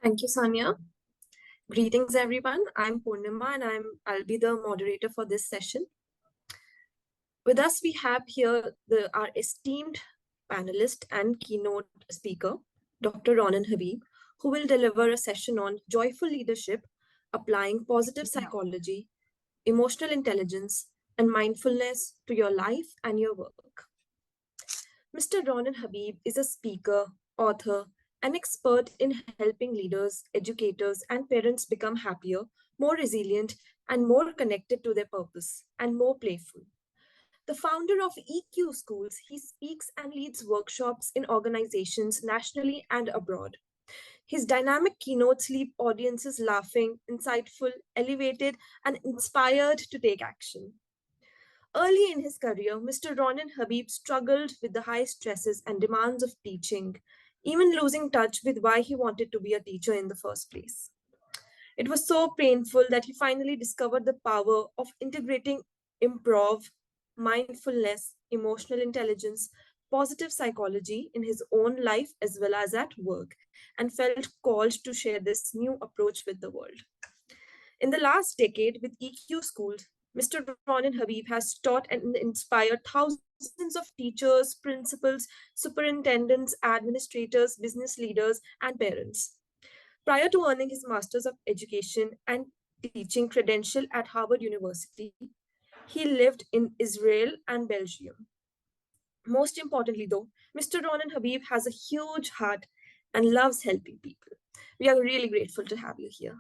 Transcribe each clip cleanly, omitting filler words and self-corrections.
Thank you, Sonia. Greetings, everyone. I'm Purnima, and I'll be the moderator for this session. With us, we have here our esteemed panelist and keynote speaker, Dr. Ronen Habib, who will deliver a session on joyful leadership, applying positive psychology, emotional intelligence, and mindfulness to your life and your work. Mr. Ronen Habib is a speaker, author, and expert in helping leaders, educators, and parents become happier, more resilient, and more connected to their purpose, and more playful. The founder of EQ Schools, he speaks and leads workshops in organizations nationally and abroad. His dynamic keynotes leave audiences laughing, insightful, elevated, and inspired to take action. Early in his career, Mr. Ronen Habib struggled with the high stresses and demands of teaching, even losing touch with why he wanted to be a teacher in the first place. It was so painful that he finally discovered the power of integrating improv, mindfulness, emotional intelligence, positive psychology in his own life as well as at work, and felt called to share this new approach with the world. In the last decade, with EQ Schools, Mr. Ronen Habib has taught and inspired thousands of teachers, principals, superintendents, administrators, business leaders, and parents. Prior to earning his Master's of Education and Teaching credential at Harvard University, he lived in Israel and Belgium. Most importantly, though, Mr. Ronen Habib has a huge heart and loves helping people. We are really grateful to have you here.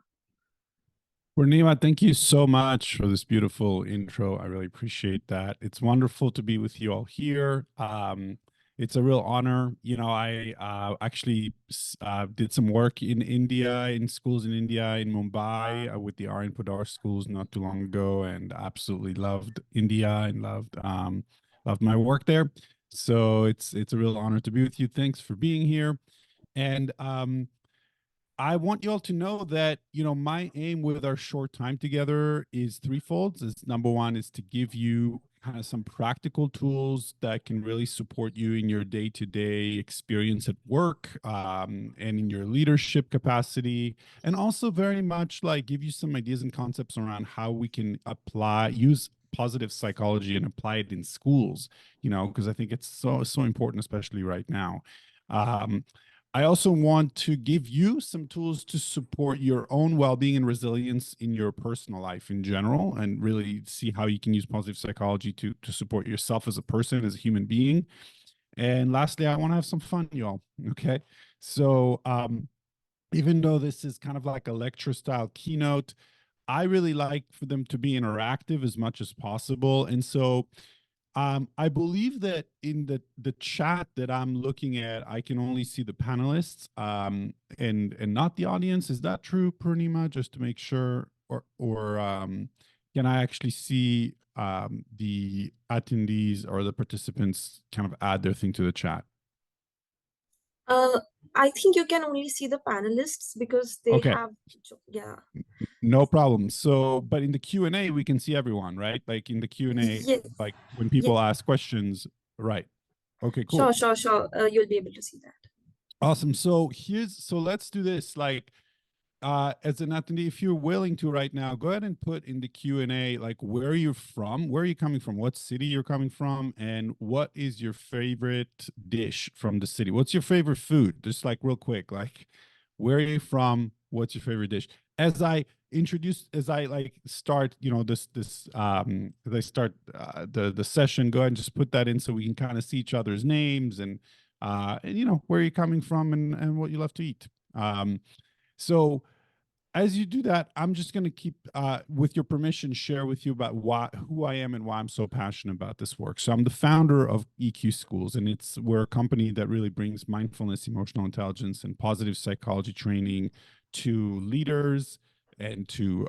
Purnima, thank you so much for this beautiful intro. I really appreciate that. It's wonderful to be with you all here. It's a real honor. You know, I actually did some work in India, in schools in India, in Mumbai, with the Aryan Podar schools not too long ago, and absolutely loved India and loved my work there. So it's a real honor to be with you. Thanks for being here. And I want you all to know that, you know, my aim with our short time together is threefold. Number one is to give you kind of some practical tools that can really support you in your day-to-day experience at work, and in your leadership capacity, and also very much like give you some ideas and concepts around how we can use positive psychology and apply it in schools, you know, because I think it's so important, especially right now. I also want to give you some tools to support your own well-being and resilience in your personal life in general, and really see how you can use positive psychology to support yourself as a person, as a human being. And lastly, I want to have some fun, y'all. Okay. So even though this is kind of like a lecture style keynote, I really like for them to be interactive as much as possible. And so I believe that in the chat that I'm looking at, I can only see the panelists, and not the audience. Is that true, Purnima? Just to make sure, or can I actually see the attendees or the participants kind of add their thing to the chat? I think you can only see the panelists because they have, yeah. No problem. So, but in the Q&A, we can see everyone, right? Like in the Q&A, yes. like when people ask questions, right? Okay, cool. Sure. You'll be able to see that. Awesome. So let's do this. Like, as an attendee, if you're willing to right now, go ahead and put in the Q&A, like where you're from, where are you coming from, what city you're coming from, and what is your favorite dish from the city? What's your favorite food? Just like real quick, like where are you from? What's your favorite dish? As I start, you know, as I start the session, go ahead and just put that in so we can kind of see each other's names and you know, where you're coming from and what you love to eat. So as you do that, I'm just going to keep, with your permission, share with you about who I am and why I'm so passionate about this work. So I'm the founder of EQ Schools, and we're a company that really brings mindfulness, emotional intelligence, and positive psychology training to leaders and to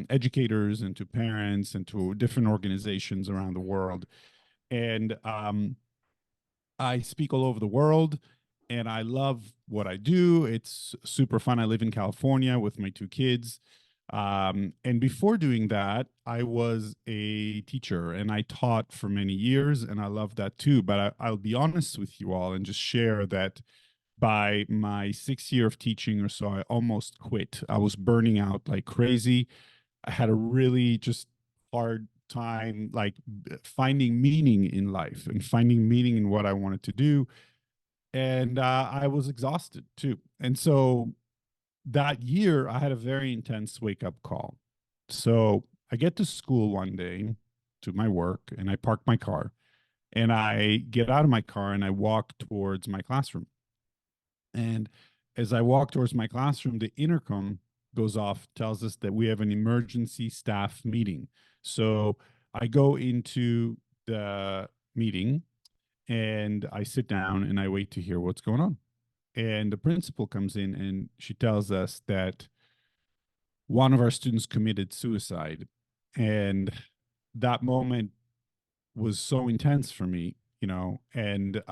educators and to parents and to different organizations around the world. And I speak all over the world, and I love what I do. It's super fun. I live in California with my two kids. And before doing that, I was a teacher, and I taught for many years, and I love that too. But I'll be honest with you all and just share that by my 6th year of teaching or so, I almost quit. I was burning out like crazy. I had a really just hard time like finding meaning in life and finding meaning in what I wanted to do. And I was exhausted too. And so that year, I had a very intense wake up call. So I get to school one day to my work and I park my car and I get out of my car and I walk towards my classroom. And as I walk towards my classroom, the intercom goes off, tells us that we have an emergency staff meeting. So I go into the meeting and I sit down and I wait to hear what's going on. And the principal comes in and she tells us that one of our students committed suicide. And that moment was so intense for me, and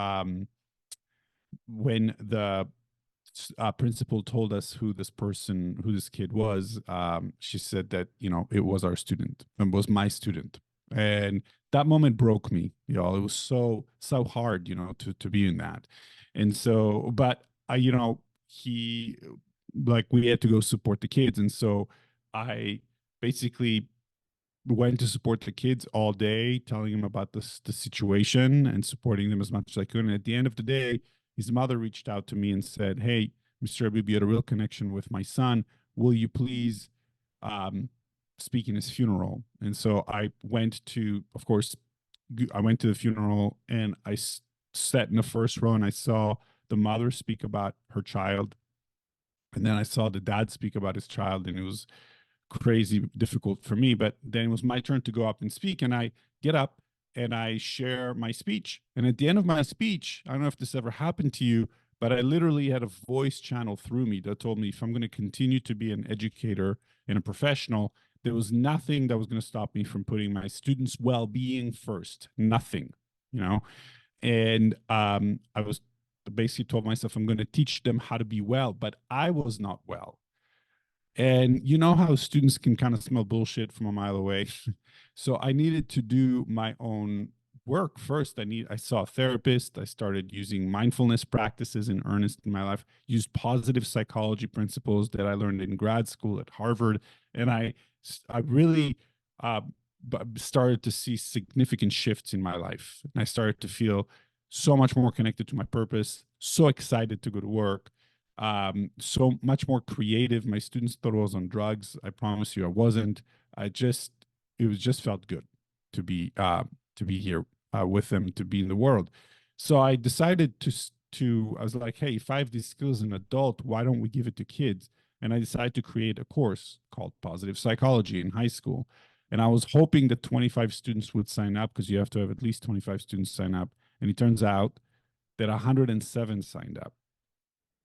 when the principal told us who this kid was, she said that, it was our student and was my student. And that moment broke me, it was so hard, to be in that. And so, but he, like, we had to go support the kids. And so I basically went to support the kids all day, telling them about the situation and supporting them as much as I could. And at the end of the day, his mother reached out to me and said, "Hey, Mr. Habib, you had a real connection with my son. Will you please speak in his funeral?" And so I went to, of course, I went to the funeral and I sat in the first row and I saw the mother speak about her child. And then I saw the dad speak about his child, and it was crazy difficult for me. But then it was my turn to go up and speak, and I get up and I share my speech. And at the end of my speech, I don't know if this ever happened to you, but I literally had a voice channel through me that told me if I'm going to continue to be an educator and a professional, there was nothing that was going to stop me from putting my students' well-being first. Nothing, you know. And I was basically told myself I'm going to teach them how to be well, but I was not well. And you know how students can kind of smell bullshit from a mile away. So I needed to do my own work first. I saw a therapist. I started using mindfulness practices in earnest in my life, used positive psychology principles that I learned in grad school at Harvard. And I really started to see significant shifts in my life. And I started to feel so much more connected to my purpose, so excited to go to work, so much more creative. My students thought I was on drugs. I promise you I wasn't. It just felt good to be here with them, to be in the world. So I decided I was like, hey, if I have these skills as an adult, why don't we give it to kids? And I decided to create a course called Positive Psychology in high school. And I was hoping that 25 students would sign up, because you have to have at least 25 students sign up. And it turns out that 107 signed up.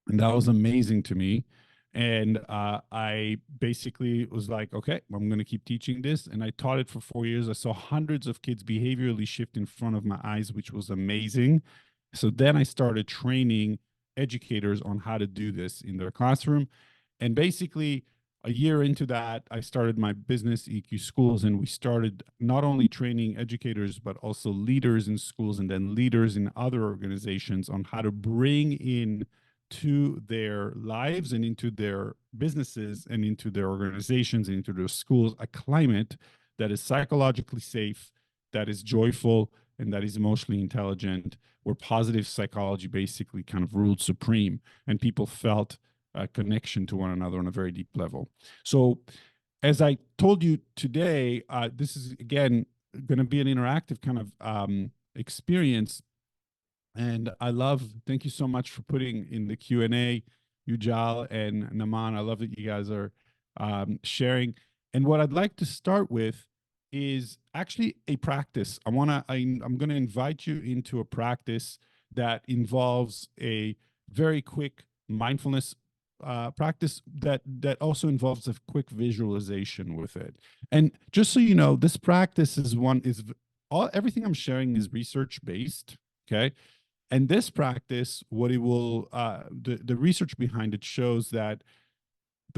And that was amazing to me. And I basically was like, okay, I'm going to keep teaching this. And I taught it for 4 years. I saw hundreds of kids behaviorally shift in front of my eyes, which was amazing. So then I started training educators on how to do this in their classroom. And basically, a year into that, I started my business, EQ Schools, and we started not only training educators, but also leaders in schools and then leaders in other organizations on how to bring in to their lives and into their businesses and into their organizations and into their schools a climate that is psychologically safe, that is joyful, and that is emotionally intelligent, where positive psychology basically kind of ruled supreme and people felt a connection to one another on a very deep level. So as I told you today, this is, again, going to be an interactive kind of experience. And thank you so much for putting in the Q&A, Ujal and Naman. I love that you guys are sharing. And what I'd like to start with is actually a practice. I'm going to invite you into a practice that involves a very quick mindfulness practice that also involves a quick visualization with it. And just so you know, this practice everything I'm sharing is research based. Okay. And this practice, what it will, the research behind it shows that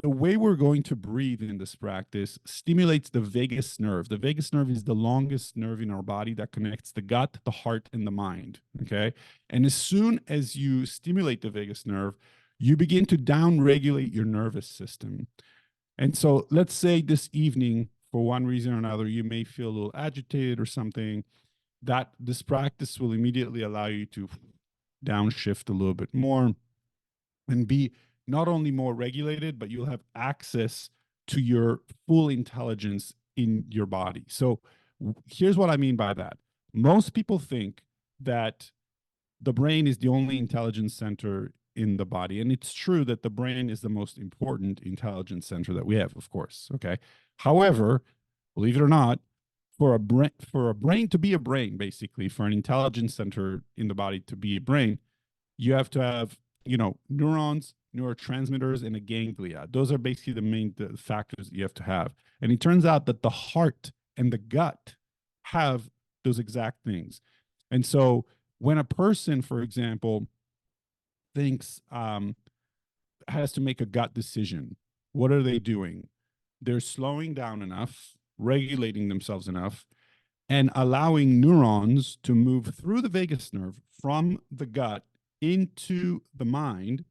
the way we're going to breathe in this practice stimulates the vagus nerve. The vagus nerve is the longest nerve in our body that connects the gut, the heart, and the mind. Okay. And as soon as you stimulate the vagus nerve, you begin to downregulate your nervous system. And so let's say this evening, for one reason or another, you may feel a little agitated or something, that this practice will immediately allow you to downshift a little bit more and be not only more regulated, but you'll have access to your full intelligence in your body. So here's what I mean by that. Most people think that the brain is the only intelligence center in the body. And it's true that the brain is the most important intelligence center that we have, of course. Okay. However, believe it or not, for a brain to be a brain, basically, for an intelligence center in the body to be a brain, you have to have, neurons, neurotransmitters, and a ganglia. Those are basically the main factors that you have to have. And it turns out that the heart and the gut have those exact things. And so when a person, for example, thinks has to make a gut decision, what are they doing? They're slowing down enough, regulating themselves enough, and allowing neurons to move through the vagus nerve from the gut into the mind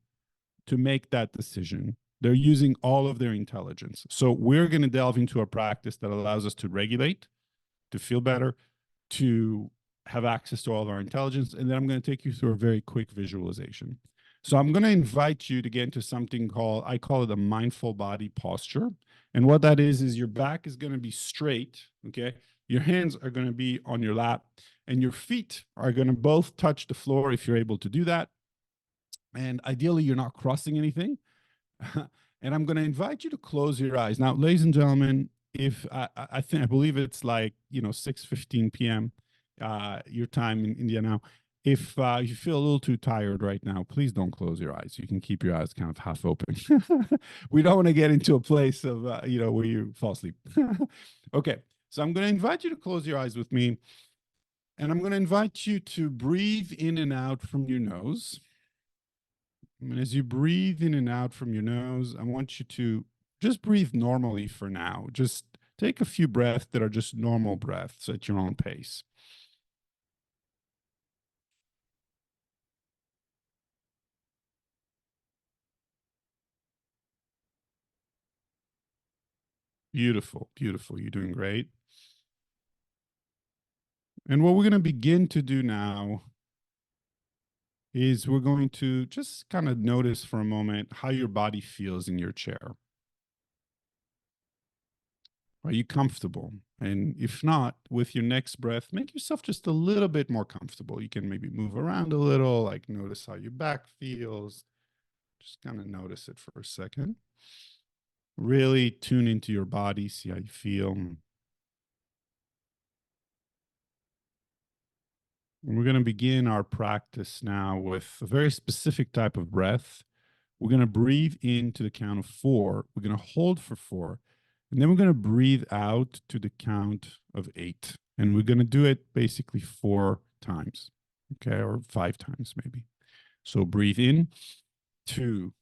to make that decision. They're using all of their intelligence. So we're going to delve into a practice that allows us to regulate, to feel better, to have access to all of our intelligence. And then I'm going to take you through a very quick visualization. So I'm going to invite you to get into something I call it a mindful body posture. And what that is your back is going to be straight, okay? Your hands are going to be on your lap, and your feet are going to both touch the floor if you're able to do that. And ideally, you're not crossing anything. And I'm going to invite you to close your eyes. Now, ladies and gentlemen, if I believe it's like, 6:15 p.m. Your time in India now. If you feel a little too tired right now, please don't close your eyes. You can keep your eyes kind of half open. We don't want to get into a place of, where you fall asleep. Okay. So I'm going to invite you to close your eyes with me. And I'm going to invite you to breathe in and out from your nose. And as you breathe in and out from your nose, I want you to just breathe normally for now. Just take a few breaths that are just normal breaths at your own pace. Beautiful, beautiful. You're doing great. And what we're going to begin to do now is we're going to just kind of notice for a moment how your body feels in your chair. Are you comfortable? And if not, with your next breath, make yourself just a little bit more comfortable. You can maybe move around a little, like notice how your back feels. Just kind of notice it for a second. Really tune into your body, see how you feel. And we're going to begin our practice now with a very specific type of breath. We're going to breathe in to the count of 4. We're going to hold for 4. And then we're going to breathe out to the count of 8. And we're going to do it basically 4 times, okay, or 5 times maybe. So breathe in, 2,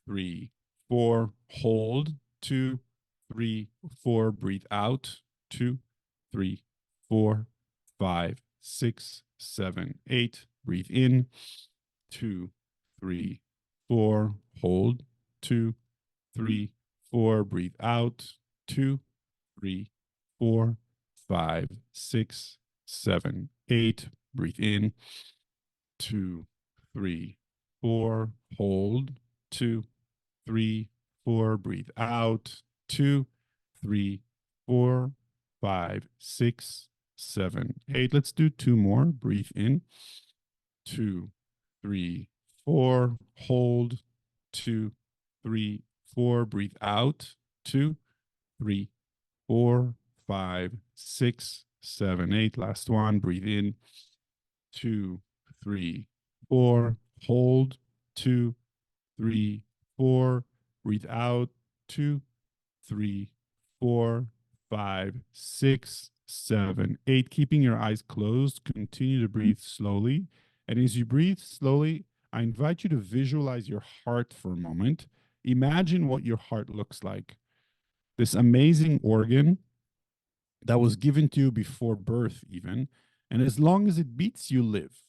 3, 4, hold, 2, 3, 4, breathe out, 2, 3, 4, 5, 6, 7, 8, breathe in, 2, 3, 4, hold, 2, 3, 4, breathe out, 2, 3, 4, 5, 6, 7, 8, breathe in, 2, 3, 4, hold, 2, 3, 4, breathe out, 2, 3, 4, 5, 6, 7, 8. Let's do 2 more. Breathe in, 2, 3, 4, hold, 2, 3, 4, breathe out, 2, 3, 4, 5, 6, 7, 8. Last one. Breathe in, 2, 3, 4, hold, 2, 3, 4, breathe out, 2, 3, 4, 5, 6, 7, 8. Keeping your eyes closed, continue to breathe slowly. And as you breathe slowly, I invite you to visualize your heart for a moment Imagine what your heart looks like. This amazing organ that was given to you before birth, even. And as long as it beats, you live.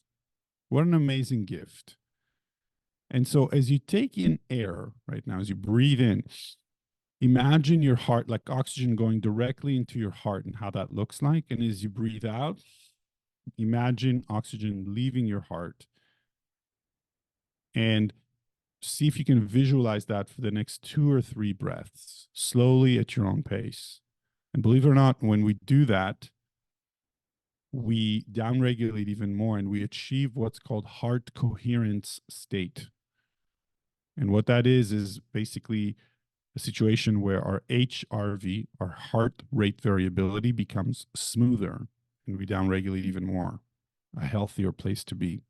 What an amazing gift. And so, as you take in air right now, as you breathe in, imagine your heart like oxygen going directly into your heart and how that looks like. And as you breathe out, imagine oxygen leaving your heart. And see if you can visualize that for the next 2 or 3 breaths, slowly at your own pace. And believe it or not, when we do that, we downregulate even more and we achieve what's called heart coherence state. And what that is basically a situation where our HRV, our heart rate variability, becomes smoother and we downregulate even more, a healthier place to be.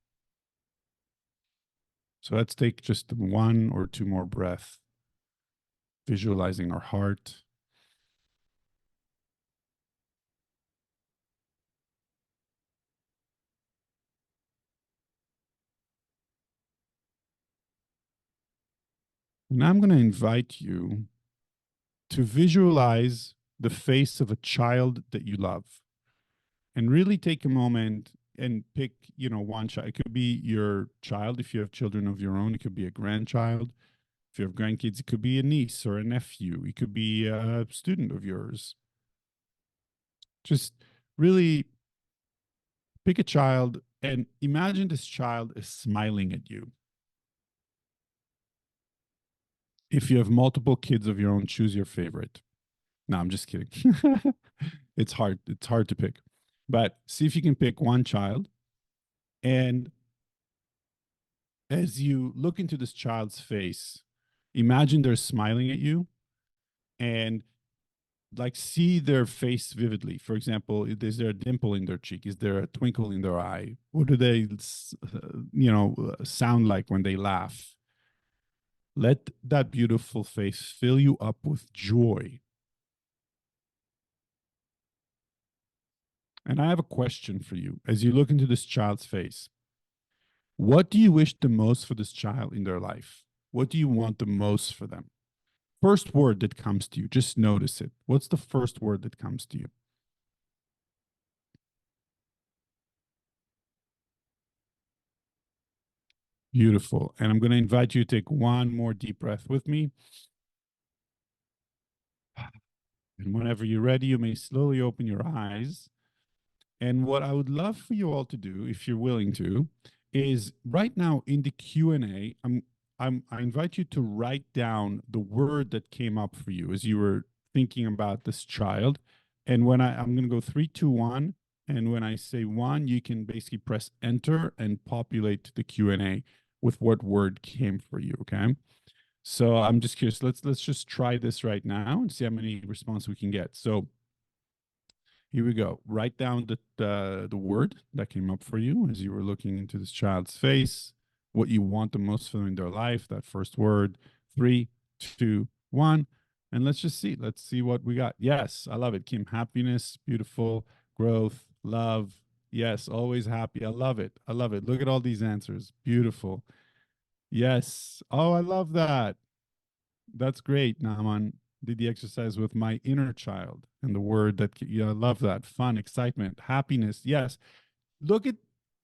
So let's take just 1 or 2 more breaths, visualizing our heart. And I'm going to invite you to visualize the face of a child that you love and really take a moment and pick, one child. It could be your child if you have children of your own. It could be a grandchild. If you have grandkids, it could be a niece or a nephew. It could be a student of yours. Just really pick a child and imagine this child is smiling at you. If you have multiple kids of your own, choose your favorite. No, I'm just kidding. It's hard. It's hard to pick. But see if you can pick one child. And as you look into this child's face, imagine they're smiling at you and like see their face vividly. For example, is there a dimple in their cheek? Is there a twinkle in their eye? What do they, sound like when they laugh? Let that beautiful face fill you up with joy. And I have a question for you. As you look into this child's face, what do you wish the most for this child in their life? What do you want the most for them? First word that comes to you, just notice it. What's the first word that comes to you? Beautiful. And I'm going to invite you to take one more deep breath with me. And whenever you're ready, you may slowly open your eyes. And what I would love for you all to do, if you're willing to, is right now in the Q&A, I invite you to write down the word that came up for you as you were thinking about this child. And when I'm going to go 3, 2, 1, and when I say 1, you can basically press enter and populate the Q&A with what word came for you. Okay. So I'm just curious. Let's just try this right now and see how many responses we can get. So here we go. Write down the word that came up for you as you were looking into this child's face, what you want the most from in their life, that first word. 3, 2, 1. And let's just see. Let's see what we got. Yes, I love it. Kim, happiness, beautiful, growth, love. Yes, always happy. I love it. I love it. Look at all these answers. Beautiful. Yes. Oh, I love that. That's great, Naaman. Did the exercise with my inner child and the word that, I love that. Fun, excitement, happiness. Yes. Look at,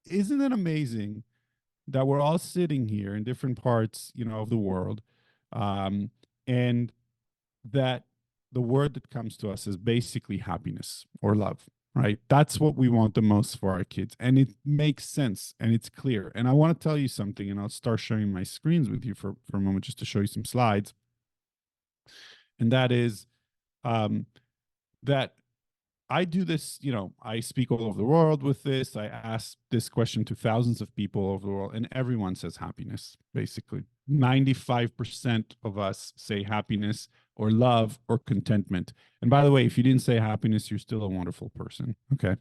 isn't it amazing that we're all sitting here in different parts, of the world, and that the word that comes to us is basically happiness or love, right? That's what we want the most for our kids. And it makes sense and it's clear. And I want to tell you something, and I'll start sharing my screens with you for a moment just to show you some slides. And that is that I do this, I speak all over the world with this. I ask this question to thousands of people all over the world, and everyone says happiness, basically. 95% of us say happiness or love or contentment. And by the way, if you didn't say happiness, you're still a wonderful person. Okay.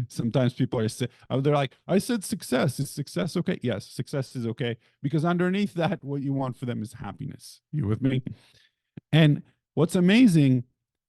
Sometimes people they're like, I said success. Is success okay? Yes, success is okay. Because underneath that, what you want for them is happiness. You with me? And what's amazing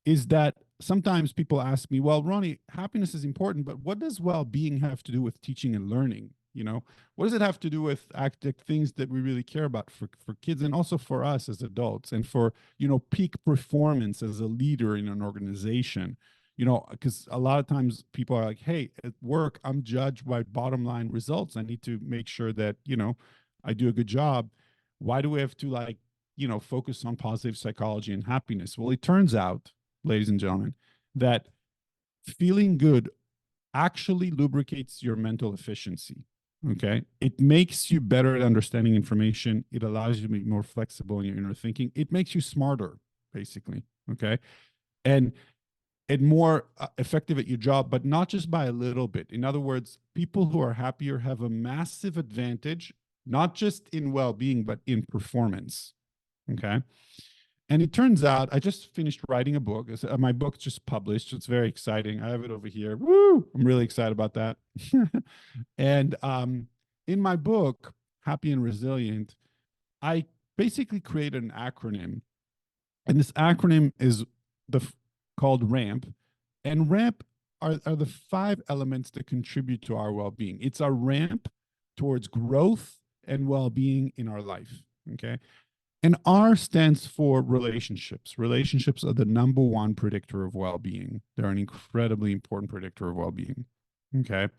is that sometimes people ask me, well, Ronnie, happiness is important, but what does well-being have to do with teaching and learning? You know, what does it have to do with active things that we really care about for kids and also for us as adults and for, you know, peak performance as a leader in an organization? You know, because a lot of times people are like, hey, at work, I'm judged by bottom line results. I need to make sure that, you know, I do a good job. Why do we have to, like, you know, focus on positive psychology and happiness? Well, it turns out, ladies and gentlemen, that feeling good actually lubricates your mental efficiency. Okay. It makes you better at understanding information. It allows you to be more flexible in your inner thinking. It makes you smarter, basically. Okay. And more effective at your job, but not just by a little bit. In other words, people who are happier have a massive advantage, not just in well being, but in performance. Okay. And it turns out I just finished writing a book. My book just published. It's very exciting. I have it over here. Woo! I'm really excited about that. And in my book, Happy and Resilient, I basically created an acronym. And this acronym is called RAMP. And RAMP are the 5 elements that contribute to our well-being. It's our ramp towards growth and well-being in our life. Okay. And R stands for relationships. Relationships are the number 1 predictor of well-being. They're an incredibly important predictor of well-being. Okay.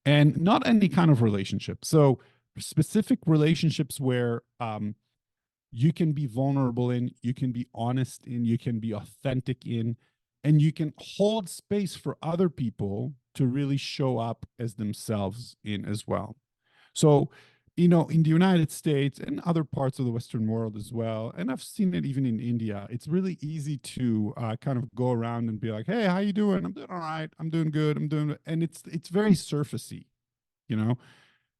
And not any kind of relationship. So specific relationships where you can be vulnerable in, you can be honest in, you can be authentic in, and you can hold space for other people to really show up as themselves in as well. So, you know, in the United States and other parts of the Western world as well, and I've seen it even in India, it's really easy to kind of go around and be like, hey, how you doing? I'm doing all right. I'm doing good. I'm doing, and it's very surfacey, you know.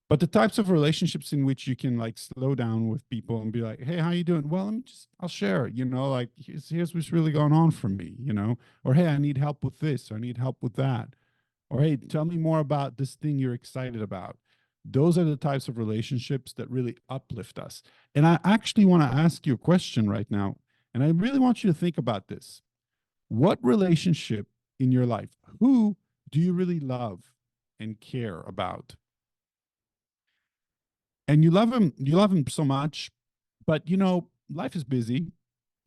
But the types of relationships in which you can like slow down with people and be like, hey, how you doing? Well, I'll share, you know, like here's what's really going on for me, you know, or hey, I need help with this, or I need help with that. Or hey, tell me more about this thing you're excited about. Those are the types of relationships that really uplift us. And I actually want to ask you a question right now. And I really want you to think about this. What relationship in your life, who do you really love and care about? And you love him so much, but you know, life is busy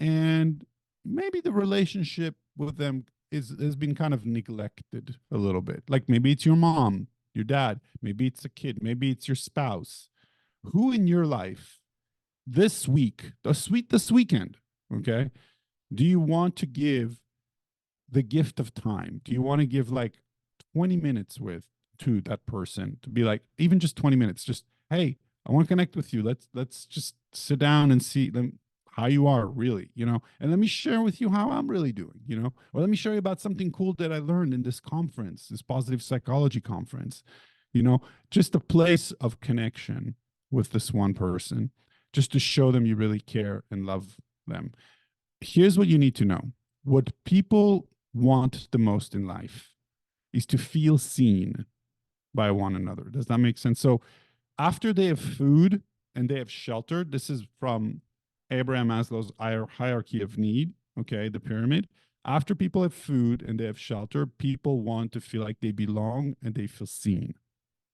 and maybe the relationship with them has been kind of neglected a little bit. Like maybe it's your mom, your dad, maybe it's a kid, maybe it's your spouse. Who in your life this week, this weekend, okay, do you want to give the gift of time? Do you want to give like 20 minutes to that person to be like, even just 20 minutes, just, hey, I want to connect with you. Let's just sit down and see them how you are really, you know, and let me share with you how I'm really doing, you know, or let me show you about something cool that I learned in this conference, this positive psychology conference, you know, just a place of connection with this one person, just to show them you really care and love them. Here's what you need to know. What people want the most in life is to feel seen by one another. Does that make sense? So after they have food and they have shelter, this is from Abraham Maslow's hierarchy of need, okay, the pyramid. After people have food and they have shelter, people want to feel like they belong and they feel seen,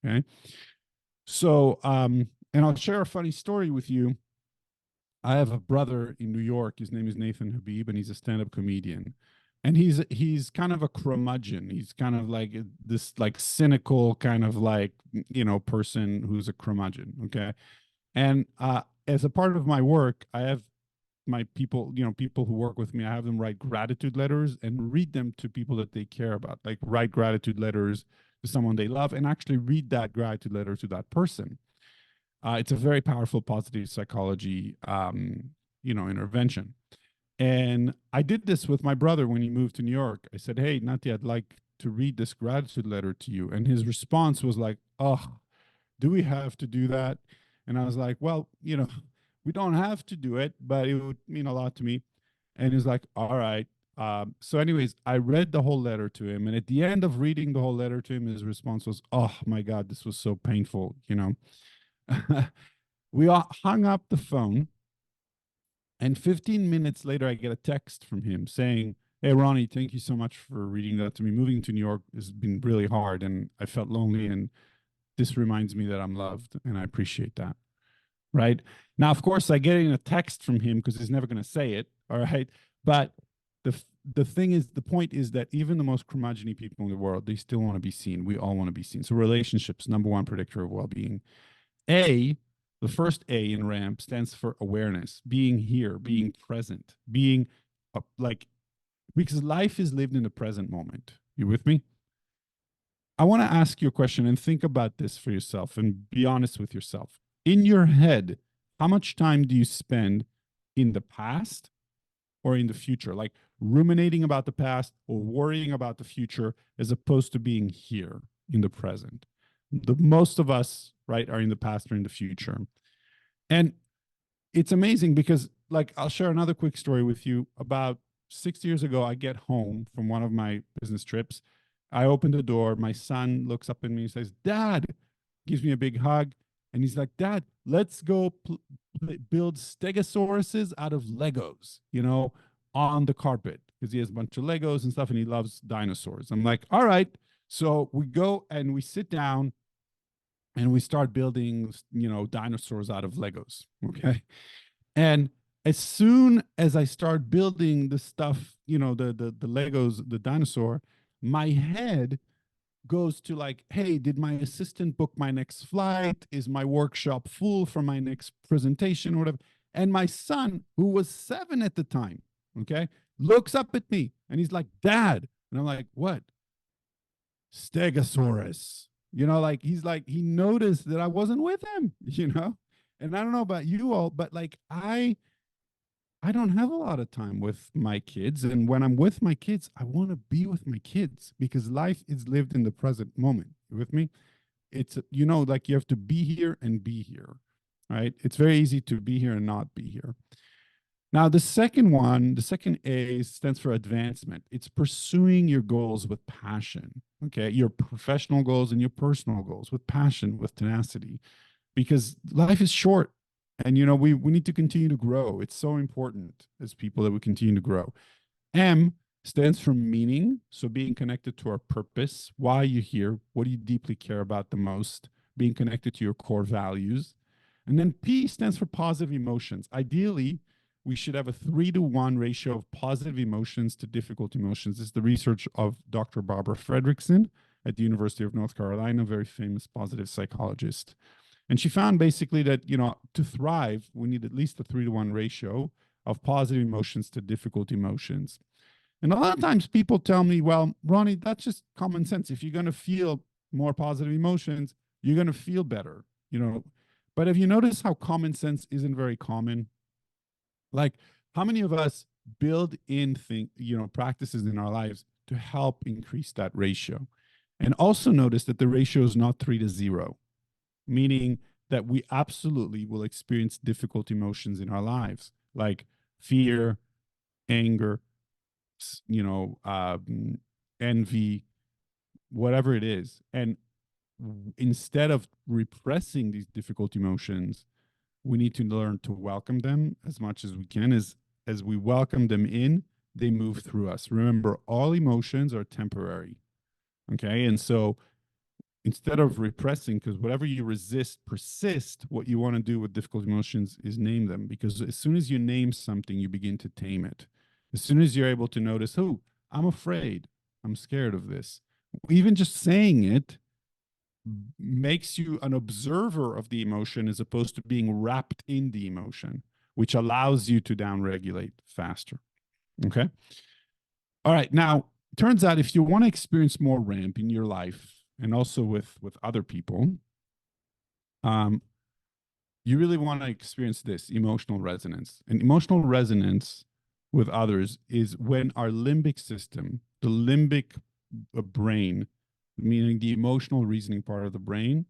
okay? So, and I'll share a funny story with you. I have a brother in New York. His name is Nathan Habib, and he's a stand-up comedian. And he's kind of a curmudgeon. He's kind of like this like cynical kind of like, you know, person who's a curmudgeon. Okay. And as a part of my work, I have my people, you know, people who work with me, I have them write gratitude letters and read them to people that they care about. Like write gratitude letters to someone they love and actually read that gratitude letter to that person. It's a very powerful positive psychology, you know, intervention. And I did this with my brother when he moved to New York. I said, hey, Nati, I'd like to read this gratitude letter to you. And his response was like, oh, do we have to do that? And I was like, well, you know, we don't have to do it, but it would mean a lot to me. And he's like, all right. So, anyways, I read the whole letter to him. And at the end of reading the whole letter to him, his response was, oh my God, this was so painful, you know. We all hung up the phone. And 15 minutes later, I get a text from him saying, hey, Ronnie, thank you so much for reading that to me. Moving to New York has been really hard and I felt lonely. And this reminds me that I'm loved, and I appreciate that. Right now, of course, I get in a text from him because he's never going to say it. All right, but the thing is, the point is that even the most curmudgeon people in the world, they still want to be seen. We all want to be seen. So relationships, number one predictor of well-being. A, the first A in RAMP stands for awareness, being here, being present, being like, because life is lived in the present moment. You with me? I want to ask you a question and think about this for yourself and be honest with yourself. In your head, how much time do you spend in the past or in the future? Like ruminating about the past or worrying about the future as opposed to being here in the present. The most of us, right, are in the past or in the future. And it's amazing because, like, I'll share another quick story with you. About 6 years ago, I get home from one of my business trips. I open the door. My son looks up at me and says, "Dad," gives me a big hug. And he's like, "Dad, let's go build stegosauruses out of Legos, on the carpet," because he has a bunch of Legos and stuff and he loves dinosaurs. I'm like, "All right." So we go and we sit down and we start building, dinosaurs out of Legos. Okay. And as soon as I start building the stuff, the Legos, the dinosaur, my head goes to like, hey, did my assistant book my next flight? Is my workshop full for my next presentation or whatever? And my son, who was 7 at the time, okay, looks up at me and he's like, "Dad." And I'm like, "What?" "Stegosaurus." Like he noticed that I wasn't with him, And I don't know about you all, but like I don't have a lot of time with my kids. And when I'm with my kids, I want to be with my kids because life is lived in the present moment. You with me? It's, like you have to be here and be here, right? It's very easy to be here and not be here. Now, the second A stands for advancement. It's pursuing your goals with passion, okay? Your professional goals and your personal goals with passion, with tenacity, because life is short. And, we need to continue to grow. It's so important as people that we continue to grow. M stands for meaning. So being connected to our purpose, why you're here, what do you deeply care about the most, being connected to your core values. And then P stands for positive emotions. Ideally, we should have a 3-to-1 ratio of positive emotions to difficult emotions. This is the research of Dr. Barbara Fredrickson at the University of North Carolina, a very famous positive psychologist. And she found basically that, to thrive, we need at least a 3-to-1 ratio of positive emotions to difficult emotions. And a lot of times people tell me, "Well, Ronnie, that's just common sense. If you're going to feel more positive emotions, you're going to feel better, But have you noticed how common sense isn't very common? Like, how many of us build in practices in our lives to help increase that ratio? And also notice that the ratio is not 3-to-0, meaning that we absolutely will experience difficult emotions in our lives, like fear, anger, envy, whatever it is. And instead of repressing these difficult emotions, we need to learn to welcome them as much as we can. As we welcome them in, they move through us. Remember, all emotions are temporary. Okay. And so instead of repressing, because whatever you resist persist, what you want to do with difficult emotions is name them. Because as soon as you name something, you begin to tame it. As soon as you're able to notice, "Oh, I'm afraid, I'm scared of this," even just saying it makes you an observer of the emotion as opposed to being wrapped in the emotion, which allows you to downregulate faster. Okay. All right. Now, turns out if you want to experience more RAMP in your life and also with other people, you really want to experience this emotional resonance. And emotional resonance with others is when our limbic system, the limbic brain, meaning the emotional reasoning part of the brain,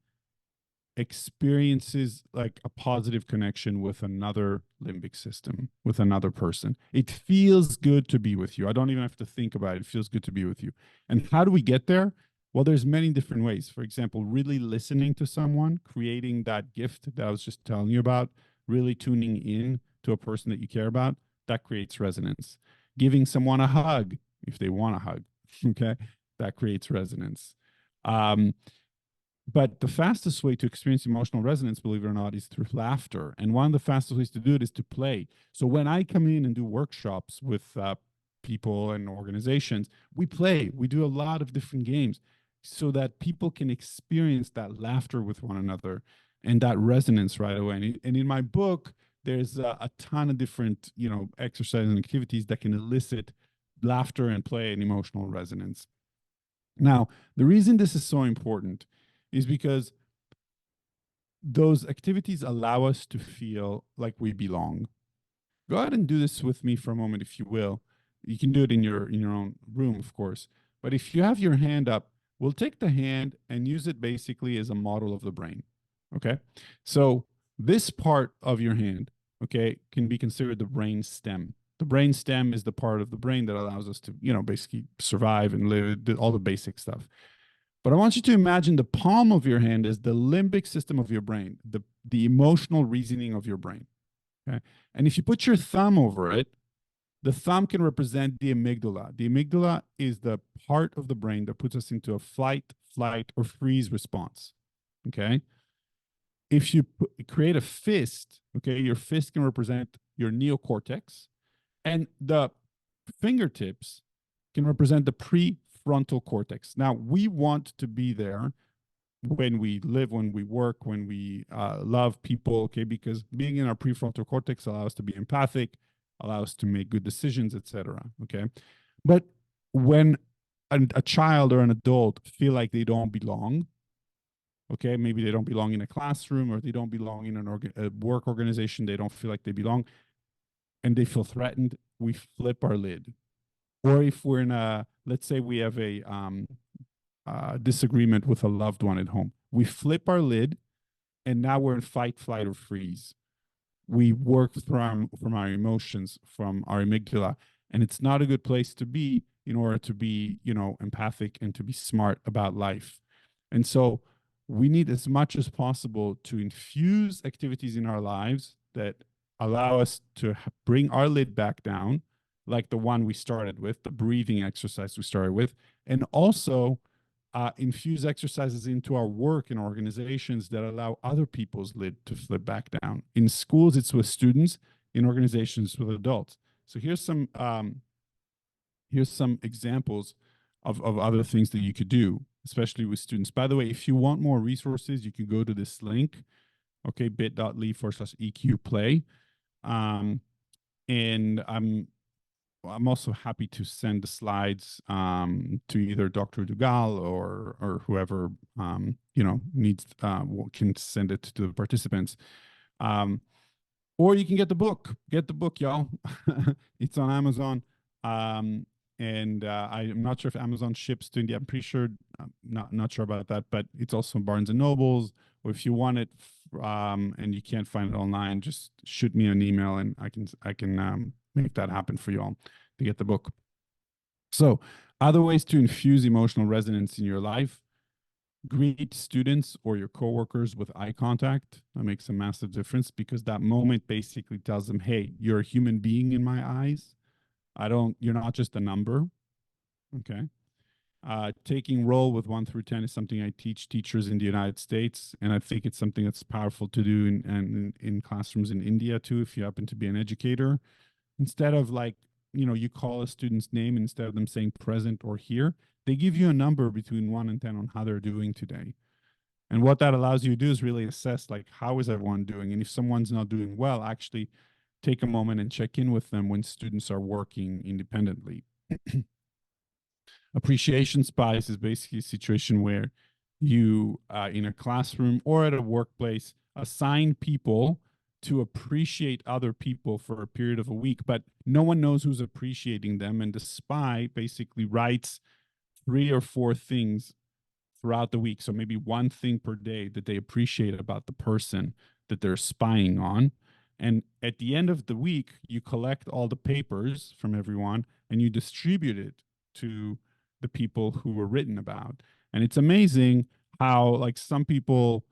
experiences like a positive connection with another limbic system, with another person. It feels good to be with you. I don't even have to think about it. It feels good to be with you. And how do we get there? Well, there's many different ways. For example, really listening to someone, creating that gift that I was just telling you about, really tuning in to a person that you care about, that creates resonance. Giving someone a hug if they want a hug, okay, that creates resonance. But the fastest way to experience emotional resonance, believe it or not, is through laughter. And one of the fastest ways to do it is to play. So when I come in and do workshops with people and organizations, we play. We do a lot of different games so that people can experience that laughter with one another and that resonance right away. And in my book, there's a ton of different, exercises and activities that can elicit laughter and play and emotional resonance. Now, the reason this is so important is because those activities allow us to feel like we belong. Go ahead and do this with me for a moment, if you will. You can do it in your own room, of course. But if you have your hand up, we'll take the hand and use it basically as a model of the brain. Okay. So this part of your hand, okay, can be considered the brain stem. The brain stem is the part of the brain that allows us to, basically survive and live, all the basic stuff. But I want you to imagine the palm of your hand is the limbic system of your brain, the emotional reasoning of your brain. Okay. And if you put your thumb over it, the thumb can represent the amygdala. The amygdala is the part of the brain that puts us into a fight, flight, or freeze response. Okay. If you create a fist, okay, your fist can represent your neocortex, and the fingertips can represent the prefrontal cortex. Now, we want to be there when we live, when we work, when we love people, okay, because being in our prefrontal cortex allows us to be empathic, allows us to make good decisions, etc. Okay. But when a child or an adult feel like they don't belong, okay, maybe they don't belong in a classroom or they don't belong in a work organization, they don't feel like they belong, and they feel threatened, we flip our lid. Or if we're in let's say we have a disagreement with a loved one at home, we flip our lid, and now we're in fight, flight, or freeze. We work from our emotions, from our amygdala, and it's not a good place to be in order to be, empathic and to be smart about life. And so we need as much as possible to infuse activities in our lives that allow us to bring our lid back down, like the one we started with, the breathing exercise we started with, and also infuse exercises into our work in organizations that allow other people's lid to flip back down. In schools, it's with students. In organizations, with adults. So here's some examples of other things that you could do, especially with students. By the way, if you want more resources, you can go to this link, okay, bit.ly/EQ play. And I'm also happy to send the slides to either Dr. Dugal or whoever needs can send it to the participants. Or you can get the book. Get the book, y'all. It's on Amazon. And I'm not sure if Amazon ships to India. I'm pretty sure. I'm not sure about that, but it's also Barnes and Nobles. Or if you want it and you can't find it online, just shoot me an email and I can make that happen for you all to get the book. So, other ways to infuse emotional resonance in your life: greet students or your coworkers with eye contact. That makes a massive difference because that moment basically tells them, hey, you're a human being in my eyes. You're not just a number. Okay. Taking roll with 1 through 10 is something I teach teachers in the United States. And I think it's something that's powerful to do in classrooms in India too, if you happen to be an educator. Instead of you call a student's name, instead of them saying present or here, they give you a number between 1 and 10 on how they're doing today. And what that allows you to do is really assess, how is everyone doing? And if someone's not doing well, actually take a moment and check in with them when students are working independently. Appreciation spice is basically a situation where you, in a classroom or at a workplace, assign people to appreciate other people for a period of a week, but no one knows who's appreciating them. And the spy basically writes 3 or 4 things throughout the week. So maybe 1 thing per day that they appreciate about the person that they're spying on. And at the end of the week, you collect all the papers from everyone and you distribute it to the people who were written about. And it's amazing how some people,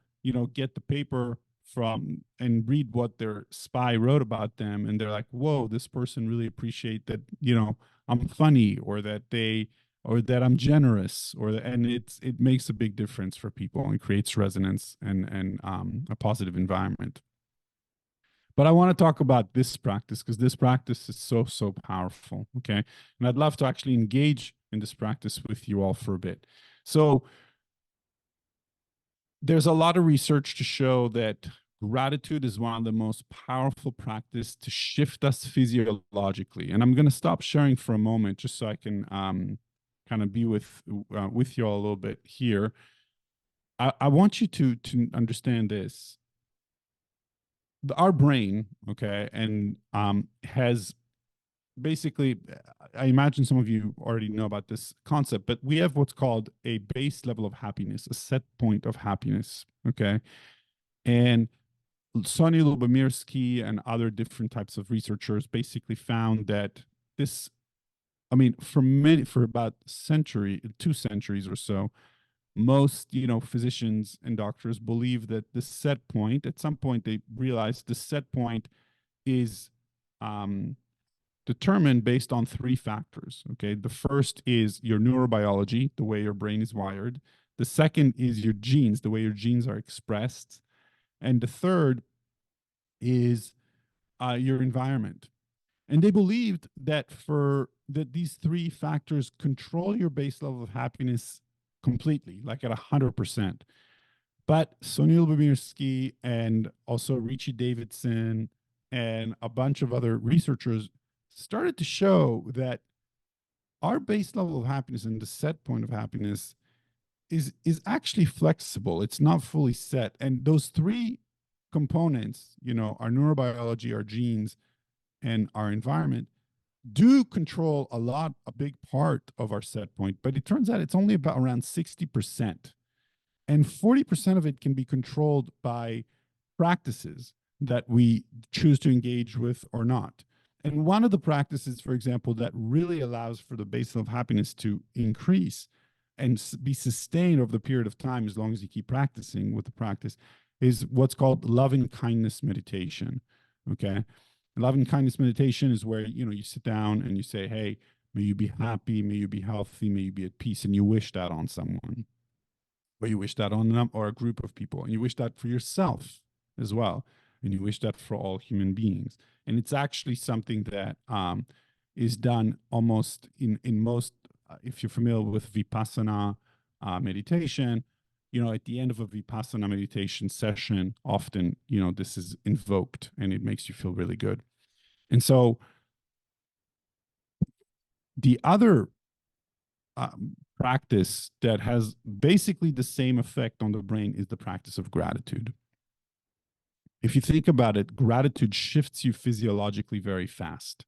get the paper from and read what their spy wrote about them, and they're like, whoa, this person really appreciate that, I'm funny, or that they or that I'm generous, and it makes a big difference for people and creates resonance and a positive environment. But I want to talk about this practice because this practice is so powerful. Okay. And I'd love to actually engage in this practice with you all for a bit. So there's a lot of research to show that gratitude is one of the most powerful practices to shift us physiologically. And I'm going to stop sharing for a moment just so I can kind of be with you all a little bit here. I want you to understand this. Our brain, okay, and has basically, I imagine some of you already know about this concept, but we have what's called a base level of happiness, a set point of happiness, okay? And Sonny Lubomirsky and other different types of researchers basically found that this, I mean, for about two centuries or so, most physicians and doctors believe that the set point, at some point they realized the set point is um, determined based on three factors. Okay. The first is your neurobiology, the way your brain is wired. The second is your genes, the way your genes are expressed. And the third is your environment. And they believed that these three factors control your base level of happiness completely, like at 100%. But Sonil Babirsky and also Richie Davidson and a bunch of other researchers started to show that our base level of happiness and the set point of happiness is actually flexible. It's not fully set. And those three components, our neurobiology, our genes, and our environment do control a big part of our set point, but it turns out it's only about around 60%. And 40% of it can be controlled by practices that we choose to engage with or not. And one of the practices, for example, that really allows for the base of happiness to increase and be sustained over the period of time, as long as you keep practicing with the practice, is what's called loving kindness meditation. Okay. Loving kindness meditation is where, you sit down and you say, hey, may you be happy, may you be healthy, may you be at peace. And you wish that on someone, or you wish that on them or a group of people, and you wish that for yourself as well, and you wish that for all human beings. And it's actually something that is done almost in most, if you're familiar with Vipassana meditation, at the end of a Vipassana meditation session, often, this is invoked and it makes you feel really good. And so the other practice that has basically the same effect on the brain is the practice of gratitude. If you think about it, gratitude shifts you physiologically very fast.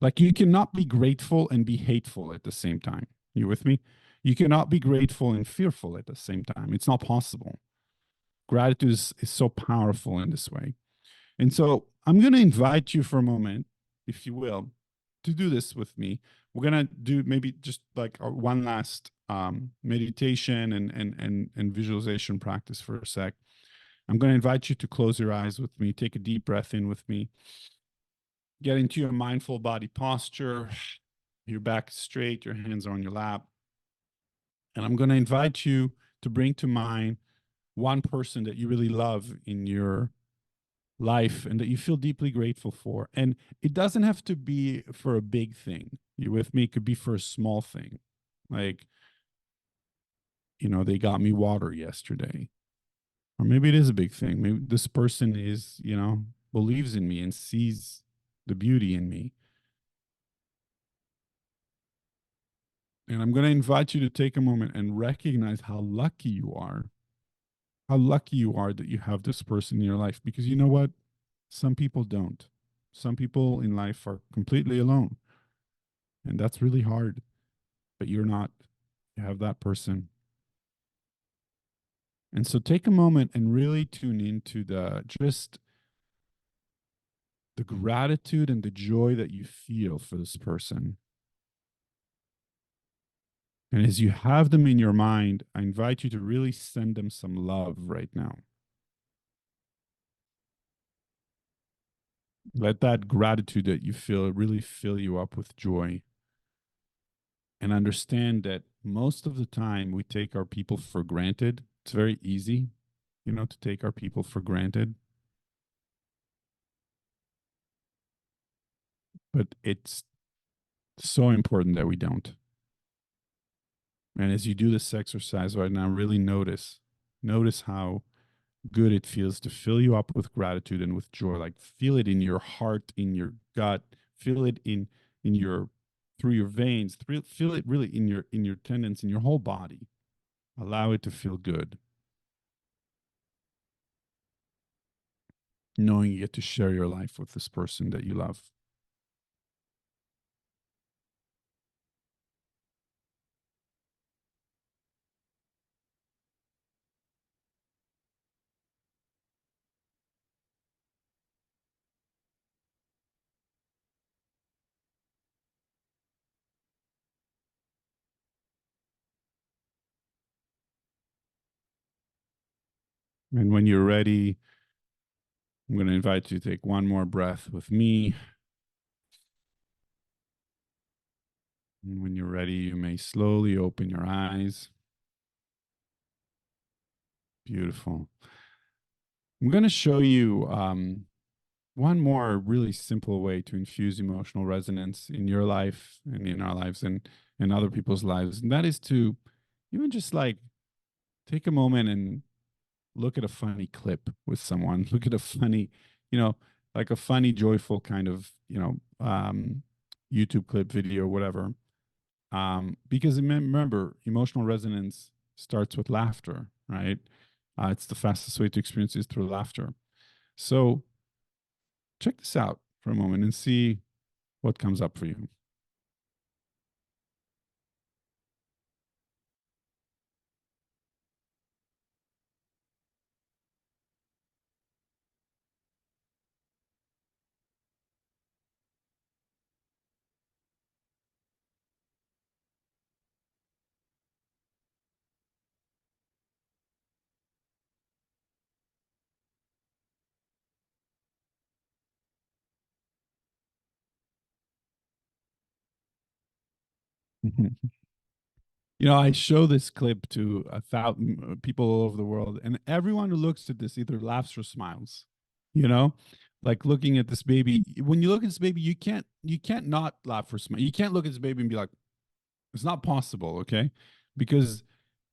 Like, you cannot be grateful and be hateful at the same time. You with me? You cannot be grateful and fearful at the same time. It's not possible. Gratitude is so powerful in this way. And so I'm going to invite you for a moment, if you will, to do this with me. We're going to do maybe just like one last meditation and visualization practice for a sec. I'm going to invite you to close your eyes with me, take a deep breath in with me, get into your mindful body posture, your back is straight, your hands are on your lap. And I'm going to invite you to bring to mind one person that you really love in your life and that you feel deeply grateful for. And it doesn't have to be for a big thing. You with me? It could be for a small thing. Like, they got me water yesterday. Or maybe it is a big thing. Maybe this person is, believes in me and sees the beauty in me. And I'm going to invite you to take a moment and recognize how lucky you are. How lucky you are that you have this person in your life. Because you know what? Some people don't. Some people in life are completely alone. And that's really hard. But you're not. You have that person. And so take a moment and really tune into the gratitude and the joy that you feel for this person. And as you have them in your mind, I invite you to really send them some love right now. Let that gratitude that you feel really fill you up with joy. and understand that most of the time we take our people for granted. It's very easy, to take our people for granted. But it's so important that we don't. And as you do this exercise right now, really notice how good it feels to fill you up with gratitude and with joy. Like feel it in your heart, in your gut, feel it in your through your veins, feel it really in your tendons, in your whole body. Allow it to feel good. Knowing you get to share your life with this person that you love. And when you're ready, I'm going to invite you to take one more breath with me. And when you're ready, you may slowly open your eyes. Beautiful. I'm going to show you one more really simple way to infuse emotional resonance in your life and in our lives and in other people's lives. And that is to even just like take a moment and look at a funny clip with someone, look at a funny, like a funny, joyful kind of, YouTube clip, video, whatever. Because remember, emotional resonance starts with laughter, right? It's the fastest way to experience is through laughter. So check this out for a moment and see what comes up for you. I show this clip to 1,000 people all over the world, and everyone who looks at this either laughs or smiles. You know, like looking at this baby. When you look at this baby, you can't not laugh or smile. You can't look at this baby and be like, it's not possible, okay? Because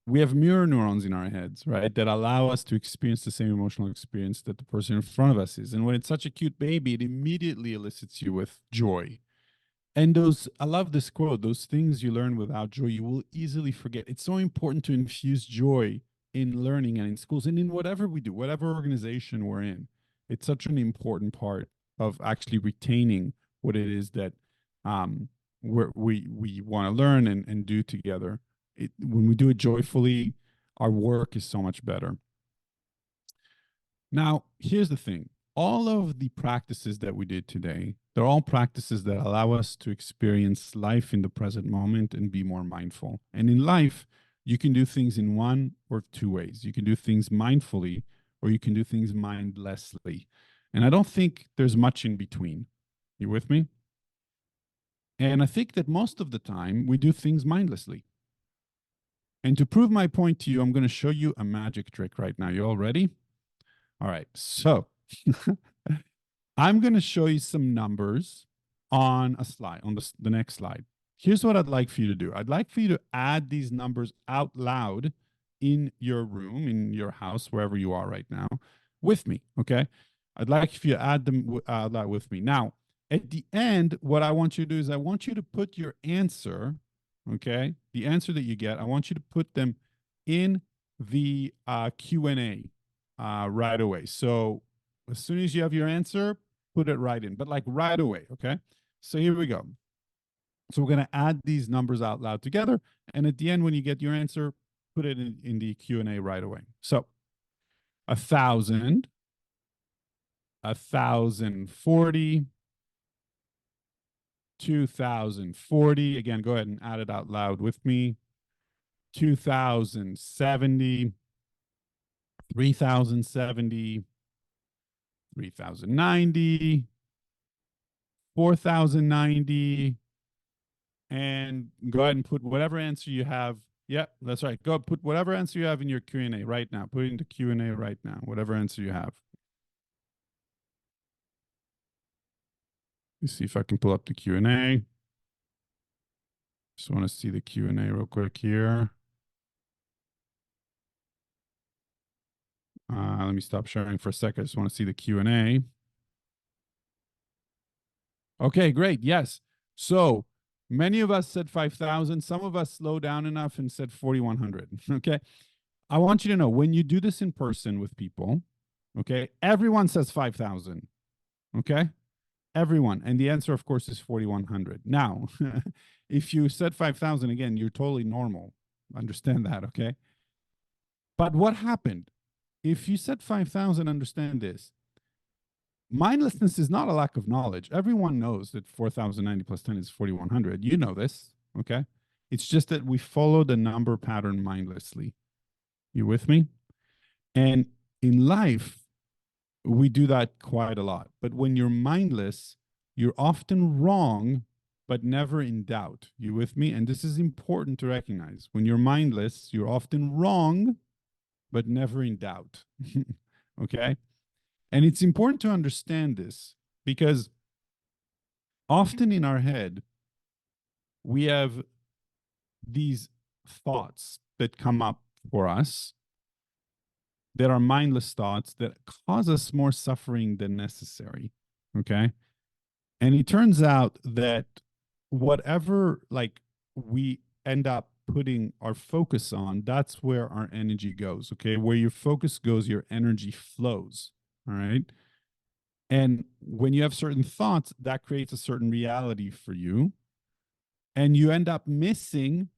we have mirror neurons in our heads, right, that allow us to experience the same emotional experience that the person in front of us is. And when it's such a cute baby, it immediately elicits you with joy. And I love this quote, those things you learn without joy, you will easily forget. It's so important to infuse joy in learning and in schools and in whatever we do, whatever organization we're in. It's such an important part of actually retaining what it is that we want to learn and do together. When we do it joyfully, our work is so much better. Now, here's the thing. All of the practices that we did today, they're all practices that allow us to experience life in the present moment and be more mindful. And in life, you can do things in one or two ways. You can do things mindfully, or you can do things mindlessly. And I don't think there's much in between. You with me? And I think that most of the time we do things mindlessly. And to prove my point to you, I'm going to show you a magic trick right now. You all ready? All right. So I'm going to show you some numbers on a slide, on the next slide. Here's what I'd like for you to do. I'd like for you to add these numbers out loud in your room, in your house, wherever you are right now, with me, okay? I'd like for you to add them out loud with me. Now, at the end, what I want you to do is I want you to put your answer, okay? The answer that you get, I want you to put them in the Q&A right away. So as soon as you have your answer, put it right in, but like right away, okay? So here we go. So we're going to add these numbers out loud together. And at the end, when you get your answer, put it in the Q&A right away. So 1,000, 1,040, 2,040. Again, go ahead and add it out loud with me. 2,070, 3,070, 3,090, 4,090, and go ahead and put whatever answer you have. Yeah, that's right. Go put whatever answer you have in your Q&A right now. Put it into Q&A right now, whatever answer you have. Let's see if I can pull up the Q&A. Just want to see the Q&A real quick here. Let me stop sharing for a second. I just want to see the Q&A. Okay, great. Yes. So many of us said 5,000. Some of us slowed down enough and said 4,100. Okay. I want you to know when you do this in person with people, okay, everyone says 5,000. Okay. Everyone. And the answer, of course, is 4,100. Now, if you said 5,000 again, you're totally normal. Understand that. Okay. But what happened? If you said 5,000, understand this. Mindlessness is not a lack of knowledge. Everyone knows that 4,090 plus 10 is 4,100. You know this, okay? It's just that we follow the number pattern mindlessly. You with me? And in life, we do that quite a lot. But when you're mindless, you're often wrong, but never in doubt. You with me? And this is important to recognize. When you're mindless, you're often wrong, but never in doubt. Okay? And it's important to understand this because often in our head, we have these thoughts that come up for us that are mindless thoughts that cause us more suffering than necessary. Okay. And it turns out that whatever like we end up putting our focus on, that's where our energy goes. Okay. Where your focus goes, your energy flows. All right. And when you have certain thoughts, that creates a certain reality for you. And you end up missing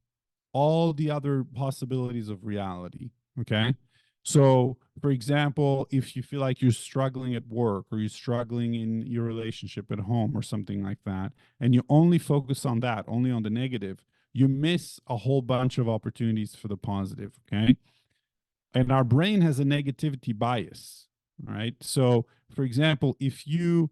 all the other possibilities of reality. Okay. So, for example, if you feel like you're struggling at work or you're struggling in your relationship at home or something like that, and you only focus on that, only on the negative, you miss a whole bunch of opportunities for the positive. Okay. And our brain has a negativity bias. All right. So, for example, if you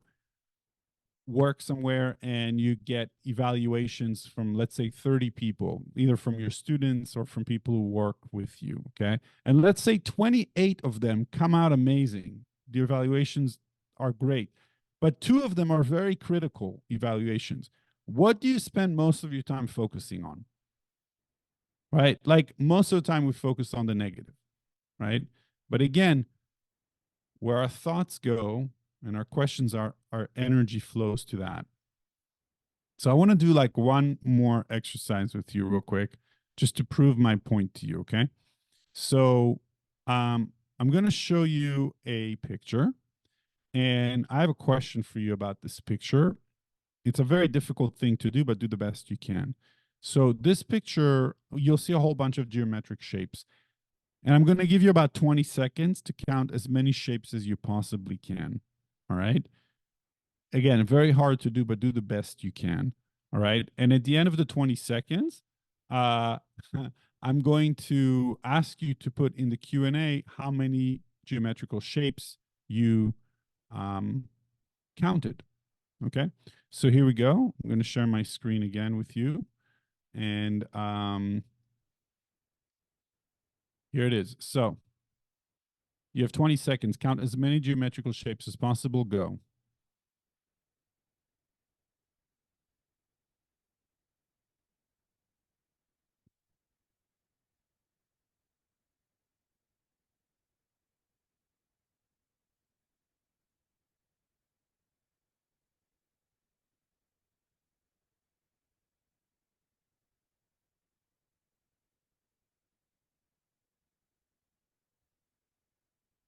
work somewhere and you get evaluations from, let's say, 30 people, either from your students or from people who work with you, okay? And let's say 28 of them come out amazing. The evaluations are great, but two of them are very critical evaluations. What do you spend most of your time focusing on? Right? Like most of the time we focus on the negative, right? But again, where our thoughts go and our questions are, our energy flows to that. So I want to do like one more exercise with you real quick, just to prove my point to you, okay? So I'm going to show you a picture, and I have a question for you about this picture. It's a very difficult thing to do, but do the best you can. So this picture, you'll see a whole bunch of geometric shapes. And I'm going to give you about 20 seconds to count as many shapes as you possibly can. All right. Again, very hard to do, but do the best you can. All right. And at the end of the 20 seconds, uh, I'm going to ask you to put in the Q&A how many geometrical shapes you counted. Okay. So here we go. I'm going to share my screen again with you. And here it is. So you have 20 seconds. Count as many geometrical shapes as possible. Go.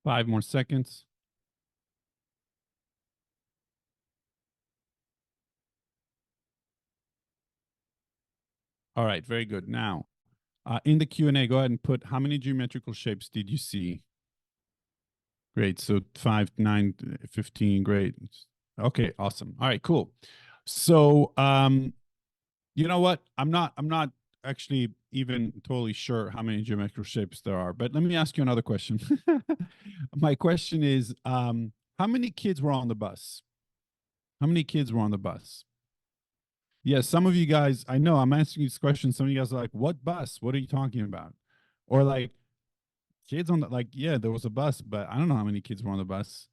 Five more seconds. All right, very good. Now, in the Q&A, go ahead and put how many geometrical shapes did you see? Great. So 5, 9, 15. Great. Okay, awesome. All right, cool. So, you know what? I'm not actually even totally sure how many geometrical shapes there are, but let me ask you another question. My question is, how many kids were on the bus? How many kids were on the bus? Yeah, some of you guys, I know I'm asking you this question. Some of you guys are like, what bus? What are you talking about? Or like kids on the, like, yeah, there was a bus, but I don't know how many kids were on the bus.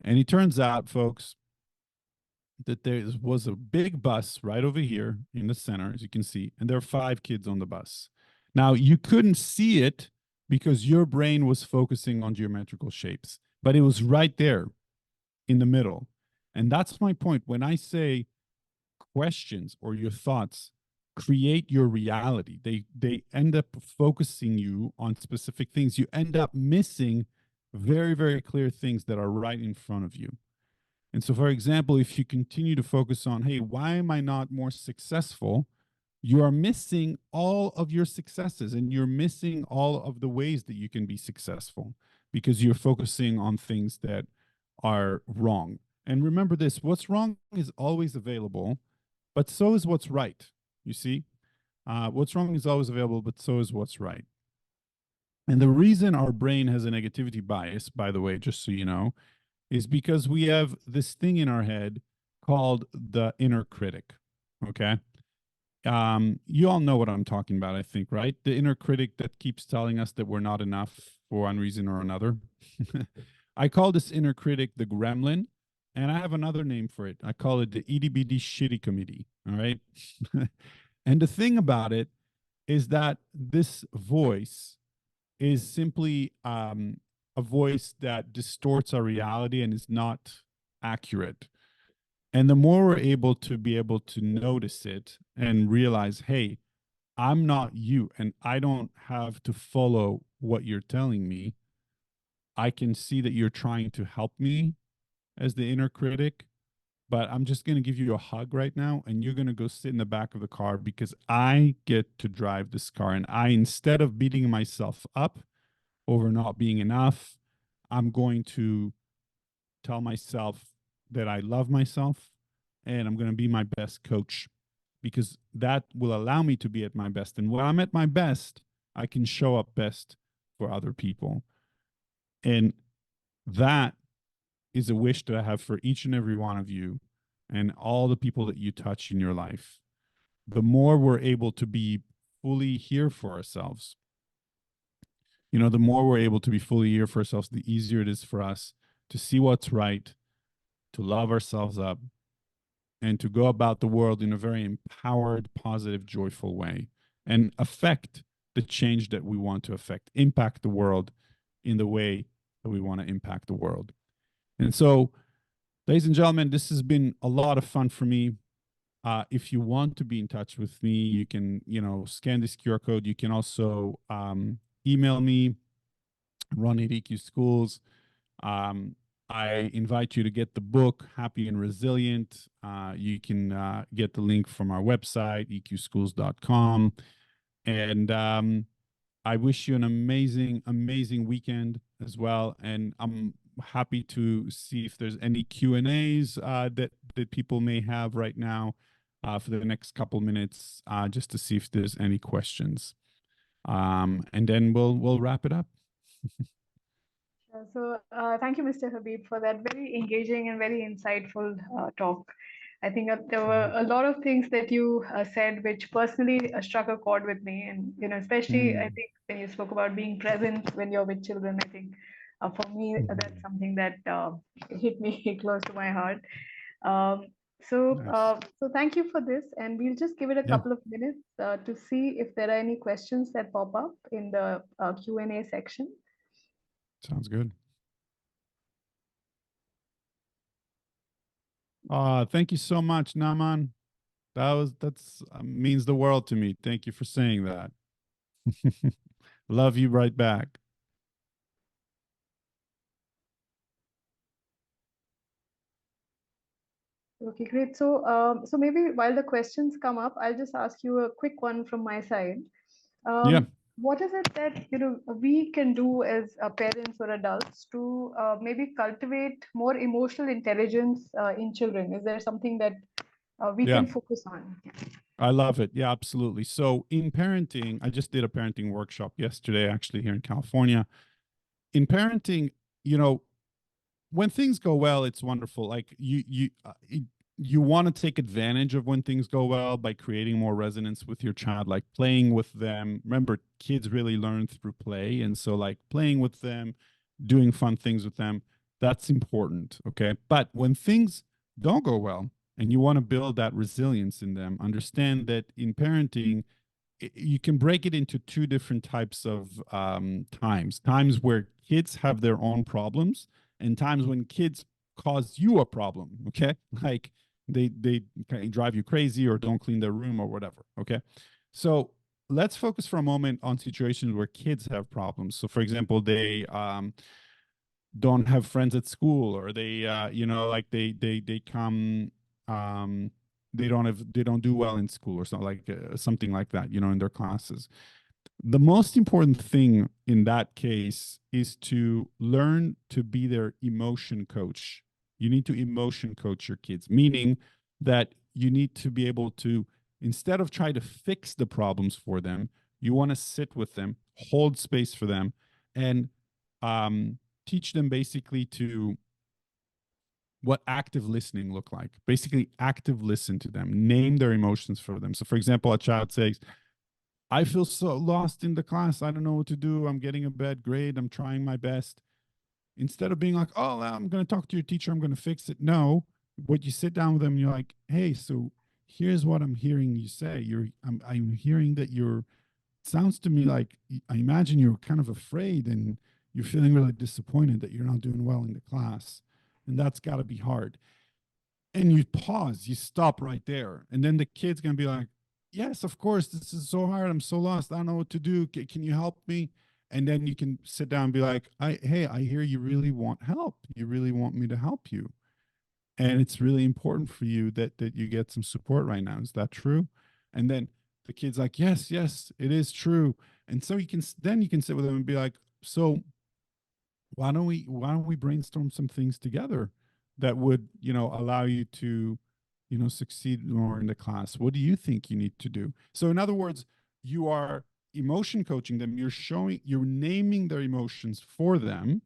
And it turns out, folks, that there was a big bus right over here in the center, as you can see, and there are 5 kids on the bus. Now, you couldn't see it because your brain was focusing on geometrical shapes, but it was right there in the middle. And that's my point. When I say questions or your thoughts create your reality, they end up focusing you on specific things. You end up missing very, very clear things that are right in front of you. And so, for example, if you continue to focus on, hey, why am I not more successful? You are missing all of your successes and you're missing all of the ways that you can be successful because you're focusing on things that are wrong. And remember this, what's wrong is always available, but so is what's right. You see, what's wrong is always available, but so is what's right. And the reason our brain has a negativity bias, by the way, just so you know, is because we have this thing in our head called the inner critic. Okay. You all know what I'm talking about, I think, right? The inner critic that keeps telling us that we're not enough for one reason or another. I call this inner critic the gremlin, and I have another name for it. I call it the itty bitty shitty committee. All right. And the thing about it is that this voice is simply a voice that distorts our reality and is not accurate. And the more we're able to notice it and realize, hey, I'm not you and I don't have to follow what you're telling me. I can see that you're trying to help me as the inner critic, but I'm just going to give you a hug right now and you're going to go sit in the back of the car because I get to drive this car. And I, instead of beating myself up over not being enough, I'm going to tell myself that I love myself and I'm going to be my best coach because that will allow me to be at my best. And when I'm at my best, I can show up best for other people. And that is a wish that I have for each and every one of you and all the people that you touch in your life. The more we're able to be fully here for ourselves, the more we're able to be fully here for ourselves, the easier it is for us to see what's right, to love ourselves up, and to go about the world in a very empowered, positive, joyful way and affect the change that we want to affect, impact the world in the way that we want to impact the world. And so, ladies and gentlemen, this has been a lot of fun for me. If you want to be in touch with me, you can, scan this QR code. You can also email me, Ron at EQ Schools. I invite you to get the book, Happy and Resilient. You can get the link from our website, eqschools.com. And I wish you an amazing, amazing weekend as well. And I'm happy to see if there's any Q&As that people may have right now for the next couple minutes, just to see if there's any questions. And then we'll wrap it up. Thank you, Mr. Habib, for that very engaging and very insightful talk. I think there were a lot of things that you said which personally struck a chord with me, and especially I think when you spoke about being present when you're with children. I think for me that's something that hit me close to my heart. Nice. So thank you for this, and we'll just give it a couple of minutes to see if there are any questions that pop up in the Q&A section. Sounds good. Thank you so much, Naman. That's means the world to me. Thank you for saying that. Love you right back. Okay, great. So maybe while the questions come up, I'll just ask you a quick one from my side. Yeah. What is it that we can do as parents or adults to maybe cultivate more emotional intelligence in children? Is there something that we can focus on? I love it. Yeah, absolutely. So in parenting, I just did a parenting workshop yesterday, actually here in California. In parenting, when things go well, it's wonderful. Like you want to take advantage of when things go well by creating more resonance with your child, like playing with them. Remember, kids really learn through play. And so, like, playing with them, doing fun things with them, that's important. Okay. But when things don't go well and you want to build that resilience in them, understand that in parenting, you can break it into two different types of times where kids have their own problems and times when kids cause you a problem. Okay. Like, they kind of drive you crazy or don't clean their room or whatever. Okay. So let's focus for a moment on situations where kids have problems. So for example, they don't have friends at school, or they like they come they don't do well in school or something something like that, in their classes. The most important thing in that case is to learn to be their emotion coach. You need to emotion coach your kids, meaning that you need to be able to, instead of try to fix the problems for them, you want to sit with them, hold space for them, and teach them basically to what active listening look like. Basically, active listen to them, name their emotions for them. So for example, a child says, I feel so lost in the class. I don't know what to do. I'm getting a bad grade. I'm trying my best. Instead of being like, oh, I'm going to talk to your teacher, I'm going to fix it. No, what you sit down with them and you're like, hey, so here's what I'm hearing you say. I'm hearing that sounds to me like, I imagine you're kind of afraid and you're feeling really disappointed that you're not doing well in the class. And that's got to be hard. And you pause, you stop right there. And then the kid's going to be like, yes, of course, this is so hard. I'm so lost. I don't know what to do. Can you help me? And then you can sit down and be like, hey, I hear you really want help. You really want me to help you. And it's really important for you that you get some support right now. Is that true? And then the kid's like, yes, it is true. And so you can sit with them and be like, so why don't we brainstorm some things together that would, allow you to, succeed more in the class? What do you think you need to do? So in other words, you are emotion coaching them. You're naming their emotions for them,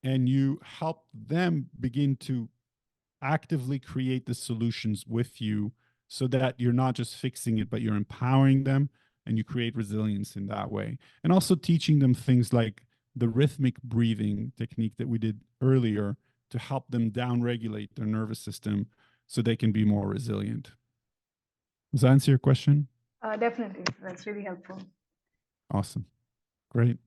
and you help them begin to actively create the solutions with you, so that you're not just fixing it, but you're empowering them, and you create resilience in that way. And also teaching them things like the rhythmic breathing technique that we did earlier to help them downregulate their nervous system so they can be more resilient. Does that answer your question? Definitely. That's really helpful. Awesome. Great.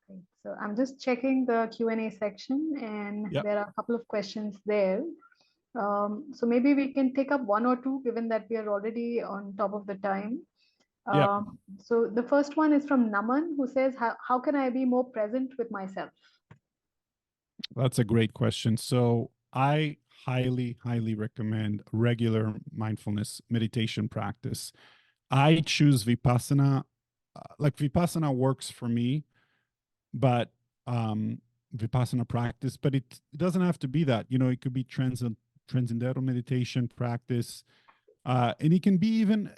Okay. So I'm just checking the Q&A section, and Yep. there are a couple of questions there. So maybe we can take up one or two, given that we are already on top of the time. Yep. So the first one is from Naman, who says, how can I be more present with myself? That's a great question. So I highly, highly recommend regular mindfulness meditation practice. I choose Vipassana. Like, Vipassana works for me, but Vipassana practice, but it doesn't have to be that. It could be transcendental meditation practice, and it can be even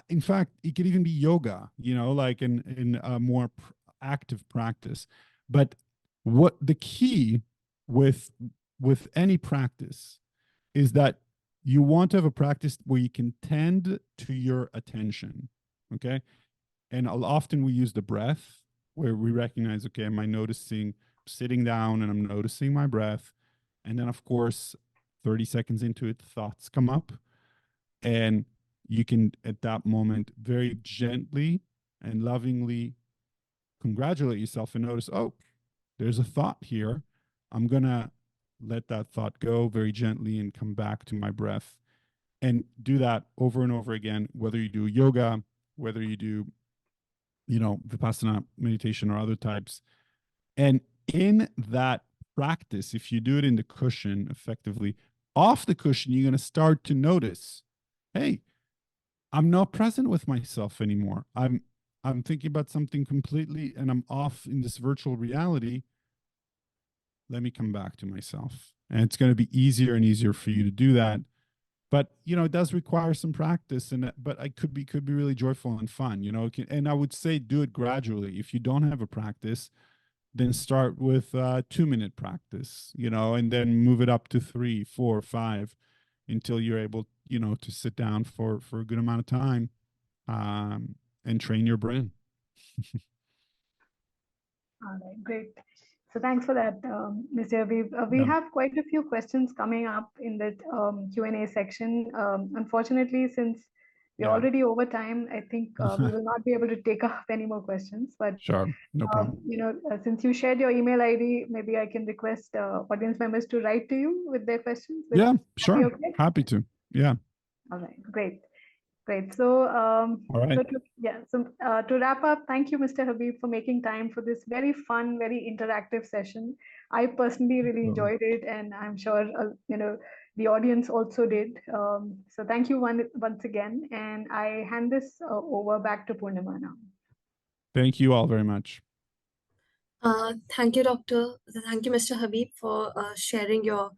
in fact, it could even be yoga. Like in a more active practice. But what the key with any practice is that you want to have a practice where you can tend to your attention. Okay. And often we use the breath, where we recognize, okay, am I noticing sitting down and I'm noticing my breath? And then, of course, 30 seconds into it, thoughts come up. And you can, at that moment, very gently and lovingly congratulate yourself and notice, oh, there's a thought here. I'm going to let that thought go very gently and come back to my breath. And do that over and over again, whether you do yoga, whether you do, Vipassana meditation or other types. And in that practice, if you do it in the cushion effectively, off the cushion, you're going to start to notice, hey, I'm not present with myself anymore. I'm thinking about something completely, and I'm off in this virtual reality. Let me come back to myself. And it's going to be easier and easier for you to do that. But it does require some practice, but it could be really joyful and fun. And I would say do it gradually. If you don't have a practice, then start with 2-minute practice, and then move it up to 3, 4, 5 until you're able, to sit down for a good amount of time and train your brain. All right, great. So thanks for that, Mr. Habib. We have quite a few questions coming up in the Q&A section. Unfortunately, since we're already over time, I think we will not be able to take up any more questions. But sure, no problem. Since you shared your email ID, maybe I can request audience members to write to you with their questions. Yeah, sure. Okay? Happy to. Yeah. All right, great. Great. So, all right. To wrap up, thank you, Mr. Habib, for making time for this very fun, very interactive session. I personally really enjoyed it, and I'm sure the audience also did. So, thank you once again, and I hand this over back to Purnima now. Thank you all very much. Thank you, Doctor. Thank you, Mr. Habib, for sharing your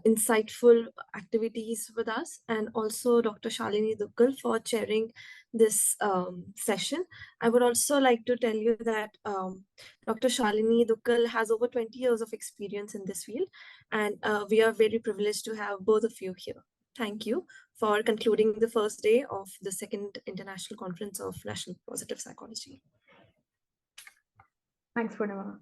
insightful activities with us, and also Dr. Shalini Dukkal for chairing this session. I would also like to tell you that Dr. Shalini Dukkal has over 20 years of experience in this field, and we are very privileged to have both of you here. Thank you for concluding the first day of the second International Conference of National Positive Psychology. Thanks, Purnima.